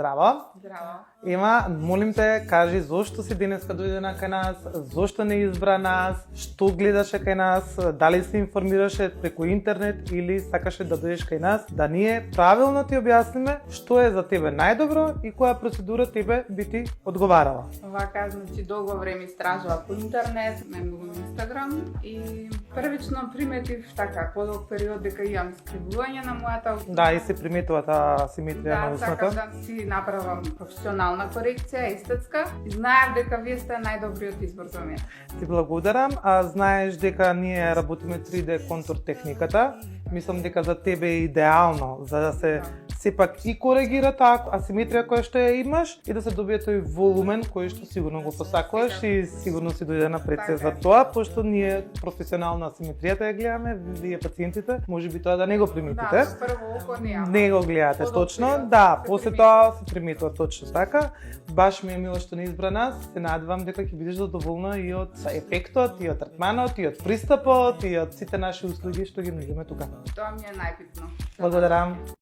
Здраво. Здраво. Ема, молим те, кажи зошто си денеска дојдена кај нас, зошто не избра нас, што гледаше кај нас, дали се информираше преку интернет или сакаше да дојдеш кај нас, да ние правилно ти објасниме што е за тебе најдобро и која процедура тебе би ти одговарала. Вака, значи, долго време истражува по интернет, најмногу на Инстаграм и првично приметив така, подолг период дека имам искривување на мојата Да, и се приметува таа асиметрија на Да, усната. сакам да си направам професионална корекција, естетска, и знаев дека вие сте најдобриот избор за мене. Ти благодарам, а знаеш дека ние работиме 3D контур техниката. Мислам дека за тебе е идеално, за да се сепак и коригира таа асиметрија која што ја имаш и да се добие тој волумен кој што сигурно го посакуваш и сигурно си дојдена пред се за тоа, пошто ние професионална асиметријата ја гледаме, вие пациентите, можеби тоа да не го приметите. Да, прво око неа. Не го гледате Подолг точно, период да, се после приметува. тоа се приметува точно така. Баш ми е мило што не избра нас, се надевам дека ќе бидеш задоволна и од ефектот, и од третманот, и од пристапот, и од сите наши услуги што ги нудиме тука. Тоа ми е најбитно. Благодарам.